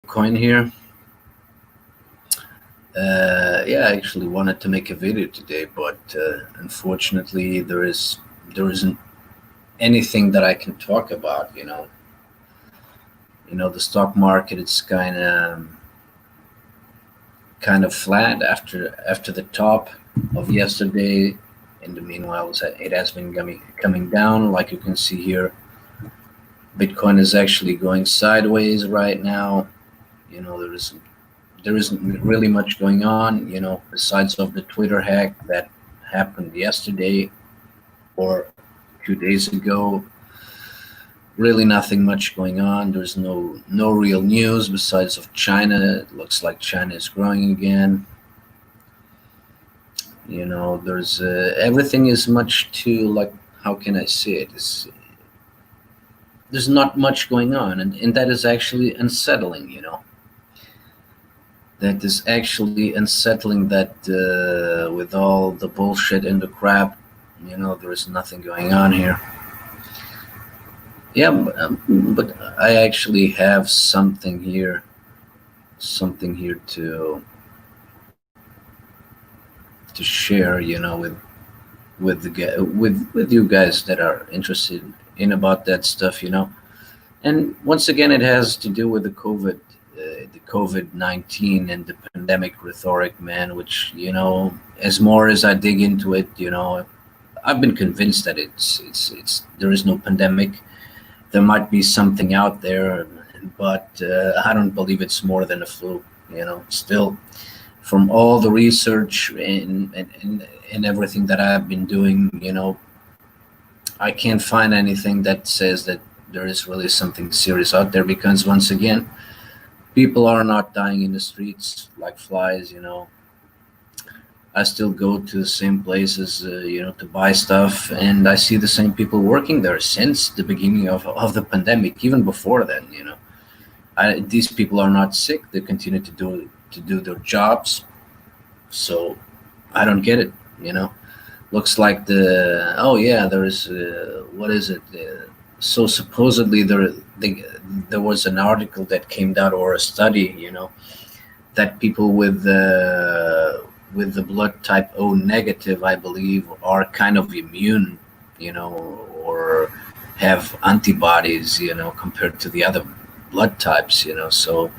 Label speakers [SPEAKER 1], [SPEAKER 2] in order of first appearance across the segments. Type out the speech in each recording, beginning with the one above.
[SPEAKER 1] Bitcoin here. Yeah, I actually wanted to make a video today, but unfortunately, there isn't anything that I can talk about. The stock market is kind of flat after the top of yesterday. In the meanwhile, it has been coming down, like you can see here. Bitcoin is actually going sideways right now. You know, there isn't really much going on, besides of the Twitter hack that happened yesterday or 2 days ago. Really nothing much going on. There's no real news besides of China. It looks like China is growing again. There's everything is much too, like, how can I say it? There's not much going on, and that is actually unsettling. That is actually unsettling that with all the bullshit and the crap, there is nothing going on here. Yeah, but I actually have something here to share, with you guys that are interested in about that stuff. And once again, it has to do with the COVID-19 and the pandemic rhetoric, man. Which, as more as I dig into it, I've been convinced that it's there is no pandemic. There might be something out there, but I don't believe it's more than a flu. Still, from all the research and everything that I've been doing, I can't find anything that says that there is really something serious out there, because once again, people are not dying in the streets like flies. I still go to the same places, to buy stuff, and I see the same people working there since the beginning of the pandemic, even before then. These people are not sick; they continue to do their jobs. So I don't get it. Looks like there is what is it? So supposedly there was an article that came out, or a study, that people with the blood type O negative, I believe, are kind of immune, or have antibodies, compared to the other blood types. So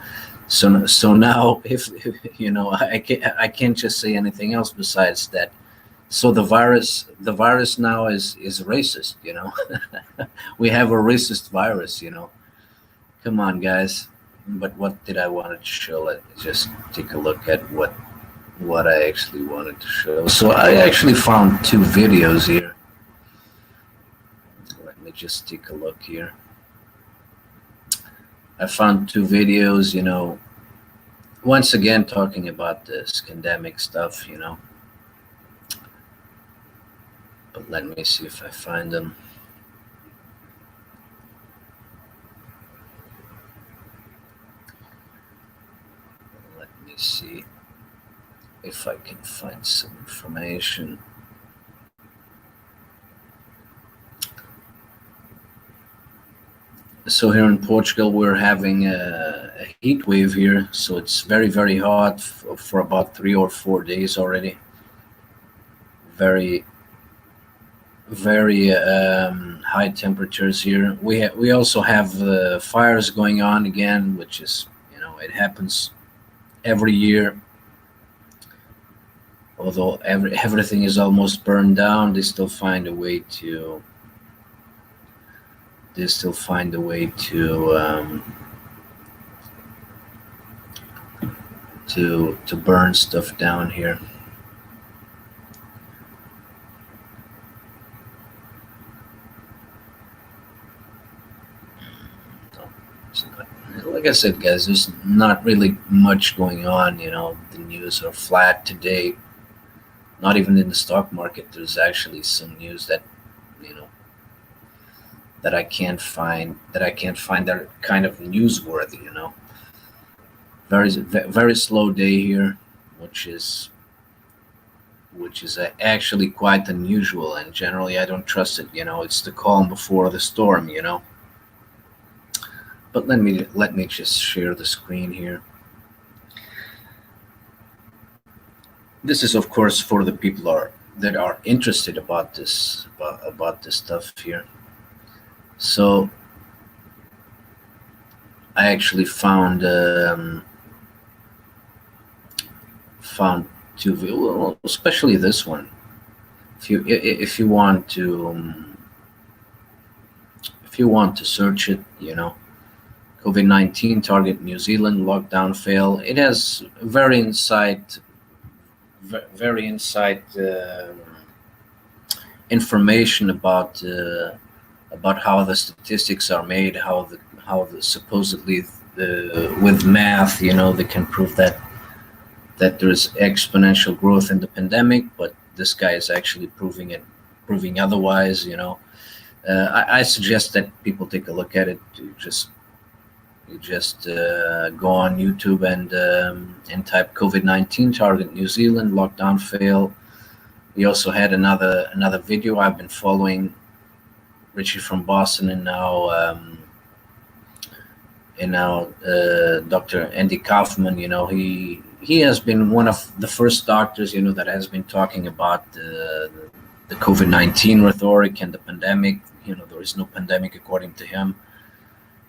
[SPEAKER 1] now, if I can't just say anything else besides that. So the virus now is racist. We have a racist virus. Come on, guys. But what did I want to show? Let's just take a look at what I actually wanted to show. So I actually found two videos here. Let me just take a look here. I found two videos, once again talking about this pandemic stuff, But let me see if I find them. Let me see if I can find some information. So here in Portugal, we're having a heat wave here. So it's very, very hot for about 3 or 4 days already. Very, very high temperatures here. We also have fires going on again, which is, it happens every year. Although everything is almost burned down, they still find a way to to burn stuff down here. Like I said, guys, there's not really much going on. The news are flat today. Not even in the stock market. There's actually some news that you know that I can't find that are kind of newsworthy. Very slow day here, which is actually quite unusual. And generally, I don't trust it. It's the calm before the storm. But let me just share the screen here. This is, of course, for the people that are interested about this stuff here. So I actually found two, well, especially this one. If you want to search it, COVID-19 target New Zealand lockdown fail. It has very insight information about how the statistics are made, how the supposedly with math, they can prove that there is exponential growth in the pandemic, but this guy is actually proving otherwise. I suggest that people take a look at it. You just go on YouTube and type COVID-19 target New Zealand lockdown fail. We also had another video. I've been following Richie from Boston, and now Dr. Andy Kaufman. He has been one of the first doctors that has been talking about the COVID-19 rhetoric and the pandemic. There is no pandemic according to him.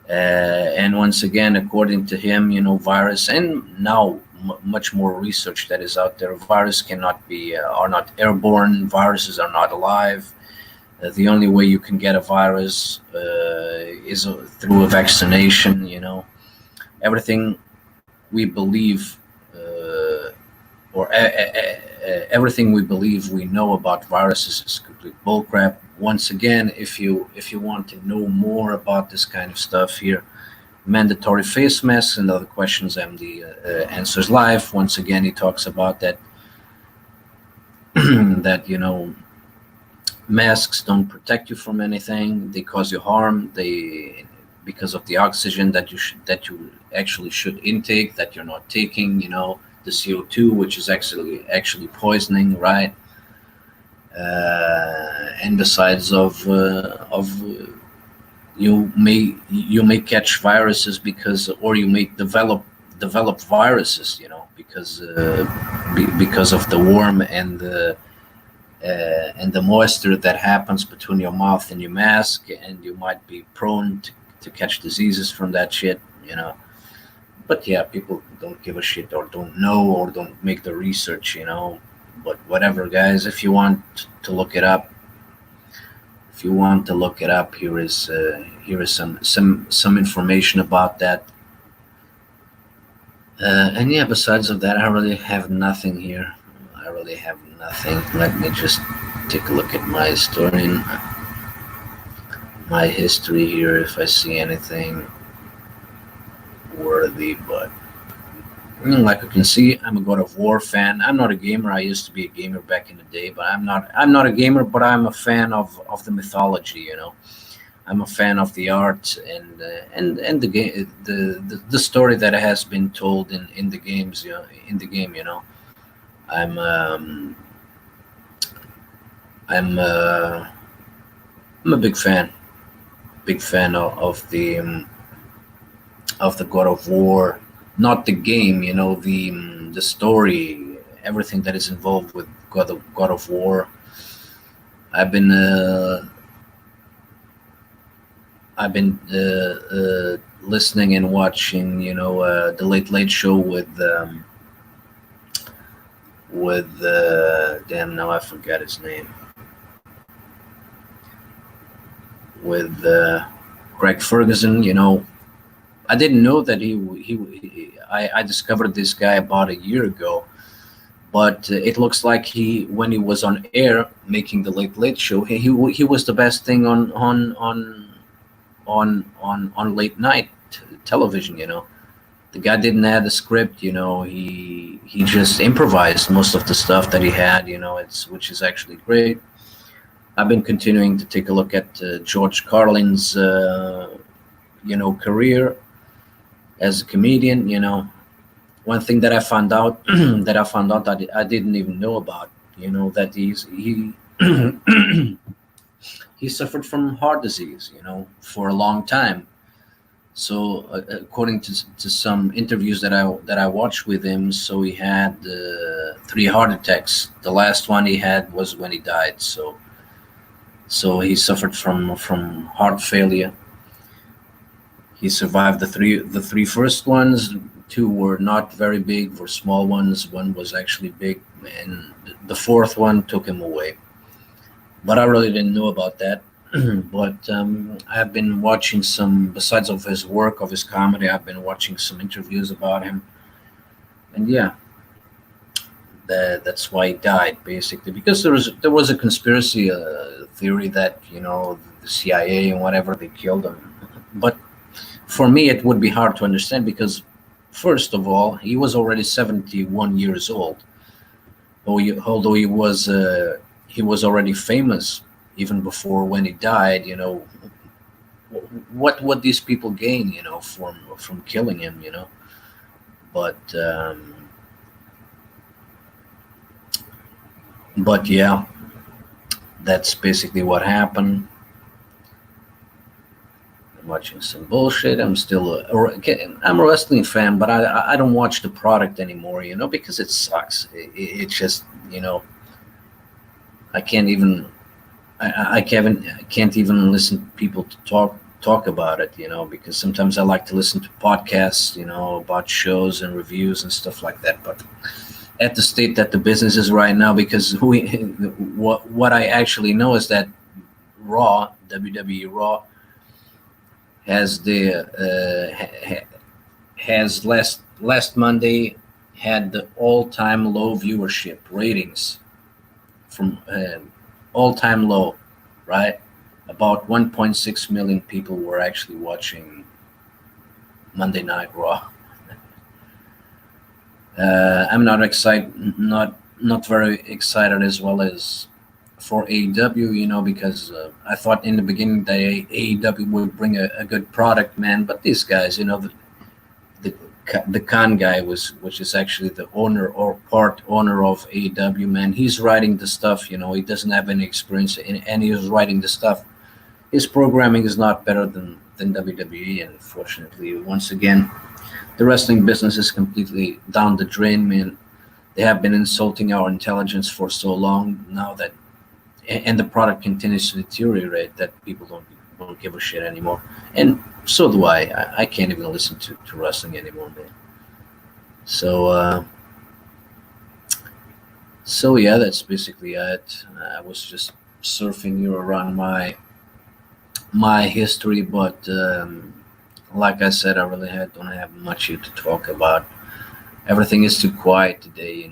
[SPEAKER 1] And once again, according to him, virus, and now much more research that is out there, virus are not airborne. Viruses are not alive. The only way you can get a virus is through a vaccination. Everything we believe, everything we believe we know about viruses is complete bullcrap. Once again, if you want to know more about this kind of stuff here, mandatory face masks and other questions, MD answers live. Once again, he talks about that that masks don't protect you from anything. They cause you harm. Because of the oxygen that you actually should intake, that you're not taking. The CO2, which is actually poisoning, right? And besides you may catch viruses or you may develop viruses, because of the warm and the moisture that happens between your mouth and your mask, and you might be prone to catch diseases from that shit. But yeah, people don't give a shit or don't know or don't make the research, But whatever, guys. If you want to look it up, here is some information about that. And yeah, besides of that, I really have nothing here. Let me just take a look at my story, my history here, if I see anything worthy. But like you can see, I'm a God of War fan. I'm not a gamer. I used to be a gamer back in the day, but I'm not a gamer, but I'm a fan of the mythology. I'm a fan of the art and the game, the story that has been told in the games. In the game. I'm a big fan of the God of War, not the game, the story, everything that is involved with God of War. I've been listening and watching, the Late Late Show with damn, now I forgot his name. With Craig Ferguson. I didn't know that I discovered this guy about a year ago, but it looks like when he was on air making the Late Late Show, he was the best thing on late night television. The guy didn't have the script. He just improvised most of the stuff that he had. Which is actually great. I've been continuing to take a look at George Carlin's career as a comedian. One thing that I found out that I didn't even know about, that he he suffered from heart disease, for a long time. So according to some interviews that I watched with him, so he had three heart attacks. The last one he had was when he died. So he suffered from heart failure. He survived the three first ones. Two were not very big, were small ones. One was actually big, and the fourth one took him away. But I really didn't know about that. But I've been watching some, besides of his work, of his comedy, I've been watching some interviews about him, and yeah, that's why he died basically, because there was a conspiracy theory that the CIA and whatever they killed him. But for me, it would be hard to understand because, first of all, he was already 71 years old. Although he was already famous even before when he died. What these people gain, from killing him, But but yeah, that's basically what happened. I'm watching some bullshit. I'm a wrestling fan, but I don't watch the product anymore, because it sucks. It just, I can't even I can't even listen to people to talk about it, because sometimes I like to listen to podcasts, about shows and reviews and stuff like that. But at the state that the business is right now, because what I actually know is that Raw, WWE Raw, has last Monday had the all-time low viewership ratings from all-time low, right? About 1.6 million people were actually watching Monday Night Raw. I'm not very excited as well as for AEW, because I thought in the beginning that AEW would bring a good product, man. But these guys, the the Khan guy which is actually the owner or part owner of AEW, man. He's writing the stuff. He doesn't have any experience and he's writing the stuff. His programming is not better than WWE, and unfortunately, once again, the wrestling business is completely down the drain, man. They have been insulting our intelligence for so long now that, and the product continues to deteriorate, that people don't give a shit anymore. And so do I. I can't even listen to wrestling anymore, man. So so yeah, that's basically it. I was just surfing here around my history, but like I said, I really don't have much here to talk about. Everything is too quiet today,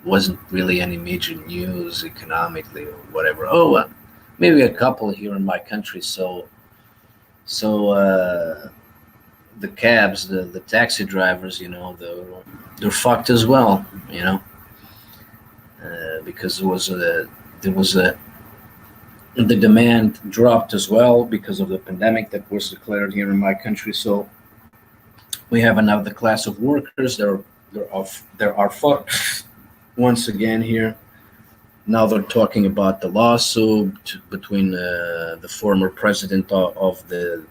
[SPEAKER 1] Wasn't really any major news economically or whatever. Oh, maybe a couple here in my country. So the cabs, the taxi drivers, they're fucked as well, because there was a the demand dropped as well because of the pandemic that was declared here in my country. So we have another class of workers. There are fucked once again here. Now they're talking about the lawsuit between the former president of the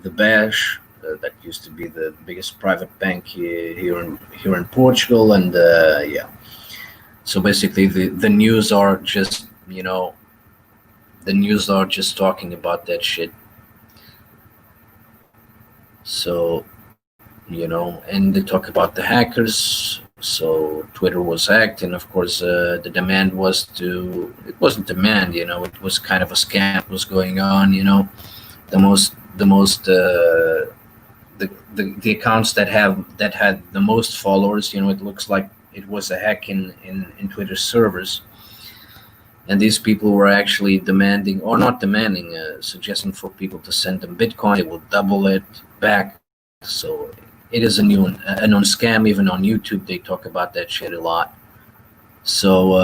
[SPEAKER 1] Bash, that used to be the biggest private bank here in Portugal, and yeah. So basically, the news are just talking about that shit. So and they talk about the hackers. So Twitter was hacked, and of course, the demand was it wasn't demand, it was kind of a scam that was going on, the accounts that had the most followers, it looks like it was a hack in Twitter servers. And these people were actually demanding, or not demanding, suggesting for people to send them Bitcoin. They will double it back. So it is a known scam. Even on YouTube, they talk about that shit a lot. So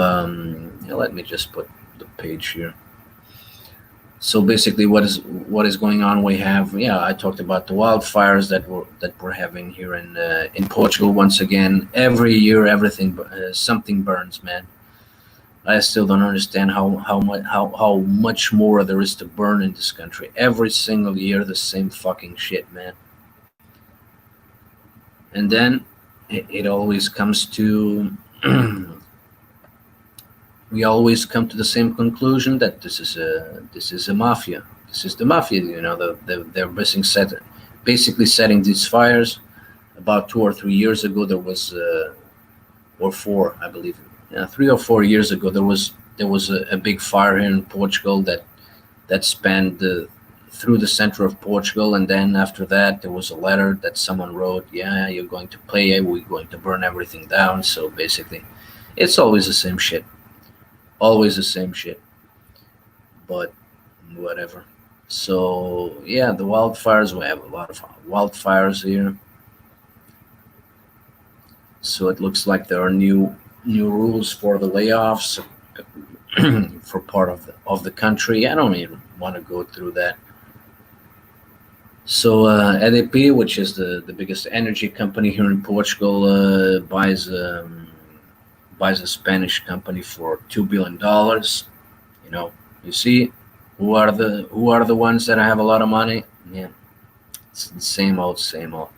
[SPEAKER 1] let me just put the page here. So basically, what is going on? We have, I talked about the wildfires that we're having here in Portugal. Once again, every year, something burns, man. I still don't understand how much more there is to burn in this country. Every single year, the same fucking shit, man. And then it always comes to we always come to the same conclusion that this is a mafia. This is the mafia. You know, they're basically setting these fires. About 2 or 3 years ago, there was, or four, I believe, 3 or 4 years ago, there was a big fire here in Portugal that spanned through the center of Portugal, and then after that, there was a letter that someone wrote, "Yeah, you're going to pay. We're going to burn everything down." So basically, it's always the same shit. Always the same shit. But whatever. So yeah, the wildfires. We have a lot of wildfires here. So it looks like there are new rules for the layoffs for part of the country. I don't even want to go through that. So EDP, which is the biggest energy company here in Portugal, buys a Spanish company for $2 billion. You know, you see, who are the ones that have a lot of money? Yeah, it's the same old, same old.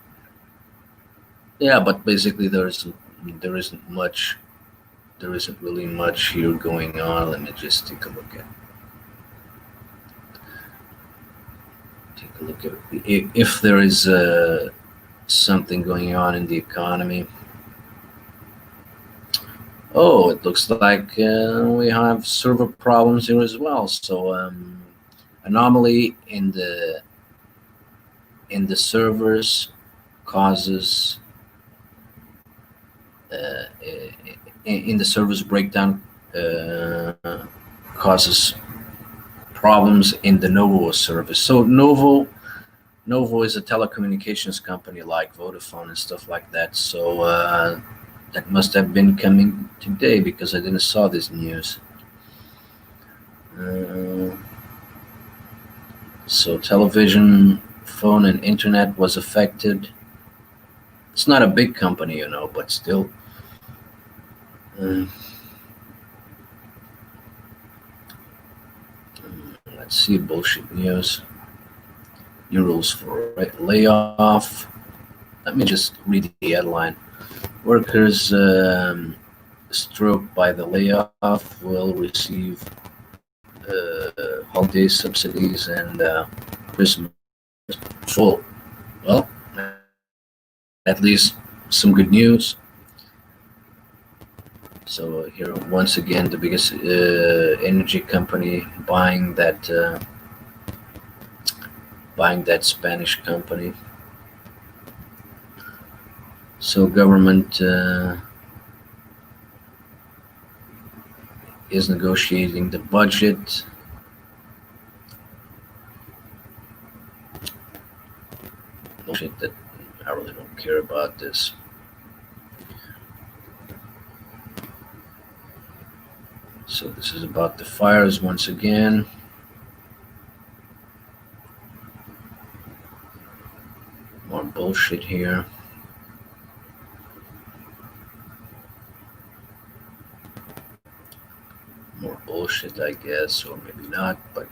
[SPEAKER 1] Yeah, but basically there isn't much there isn't really much here going on. Let me just take a look at if there is something going on in the economy. Oh, it looks like we have server problems here as well. So anomaly in the servers causes in the servers breakdown causes problems in the Novo service. So Novo is a telecommunications company like Vodafone and stuff like that. So that must have been coming today because I didn't saw this news. So television, phone, and internet was affected. It's not a big company, but still. Let's see, bullshit news. New rules for layoff. Let me just read the headline. Workers struck by the layoff will receive holiday subsidies and Christmas full. Well, at least some good news. So here, once again, the biggest energy company buying that Spanish company. So government is negotiating the budget. Shit, that I really don't care about this. So this is about the fires once again. More bullshit here. More bullshit, I guess, or maybe not, but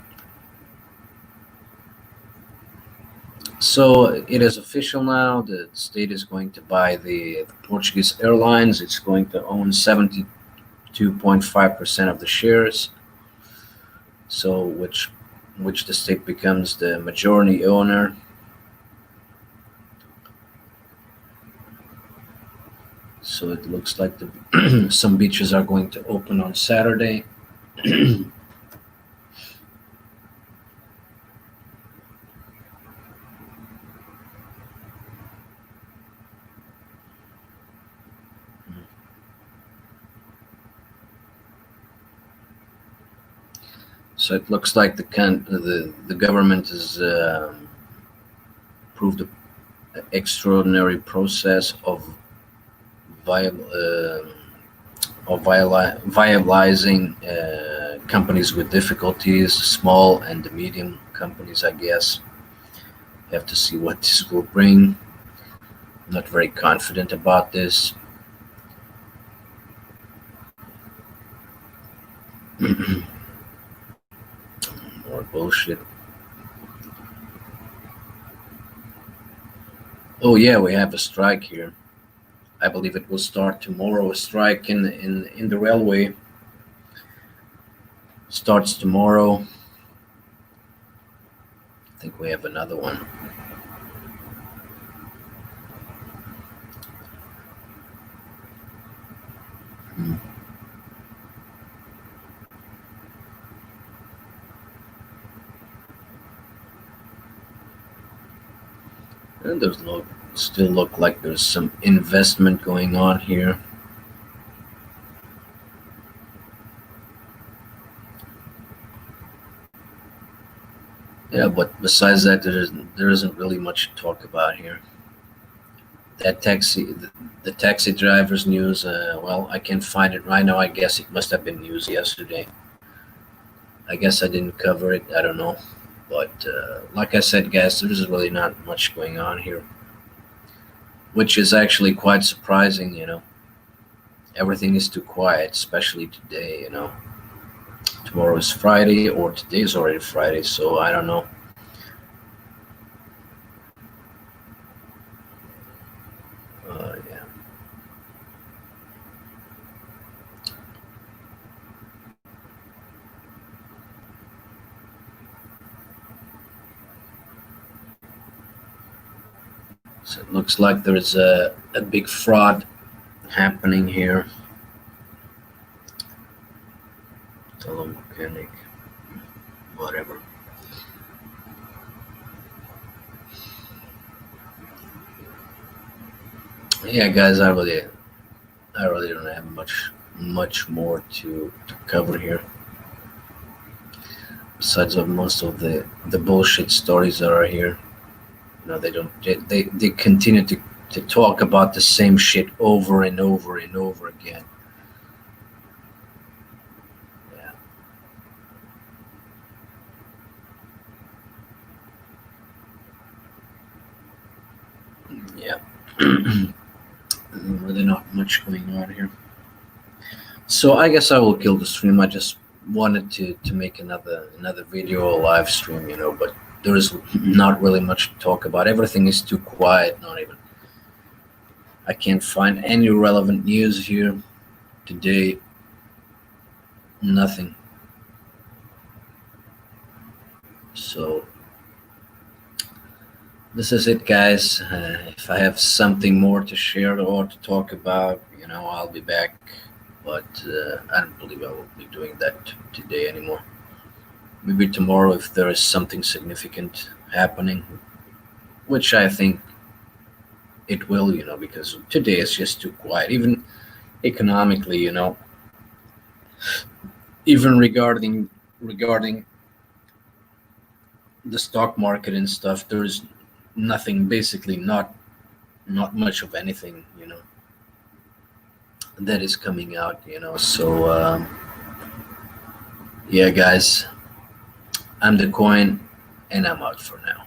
[SPEAKER 1] so it is official now. The state is going to buy the Portuguese Airlines. It's going to own 72.5% of the shares. So which the state becomes the majority owner. So it looks like some beaches are going to open on Saturday. So it looks like the government has approved an extraordinary process of viabilizing companies with difficulties, small and the medium companies, I guess. You have to see what this will bring. I'm not very confident about this. More bullshit. Oh yeah, we have a strike here. I believe it will start tomorrow. A strike in the railway starts tomorrow. I think we have another one. Hmm. And there's still look like there's some investment going on here. Yeah, but besides that, there isn't really much to talk about here. That the taxi driver's news. Well, I can't find it right now. I guess it must have been news yesterday. I guess I didn't cover it. I don't know. But like I said, guys, there's really not much going on here, which is actually quite surprising. Everything is too quiet, especially today. Tomorrow is Friday, or today is already Friday, so I don't know. Yeah. So it looks like there's a big fraud happening here. Telemechanic, whatever. Yeah, guys, I really don't have much more to cover here. Besides of most of the bullshit stories that are here, they don't they continue to talk about the same shit over and over and over again. Yeah, yeah. Really not much going on here. So I guess I will kill the stream. I just wanted to make another video or live stream, but there is not really much to talk about. Everything is too quiet. Not even I can't find any relevant news here today. Nothing. So this is it, guys. If I have something more to share or to talk about, I'll be back. But I don't believe I will be doing that today anymore. Maybe tomorrow if there is something significant happening, which I think it will, because today is just too quiet. Even economically, even regarding the stock market and stuff, there's nothing, basically not much of anything, that is coming out, So yeah, guys, I'm the coin, and I'm out for now.